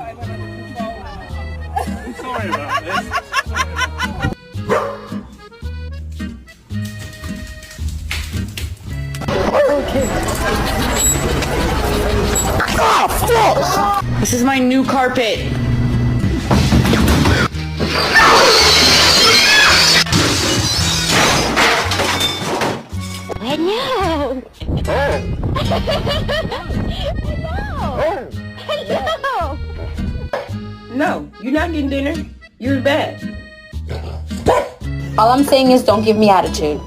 I'm sorry about this. This is my new carpet. Hello. Hello. Hello. No, you're not getting dinner. You're in bed. All I'm saying is don't give me attitude.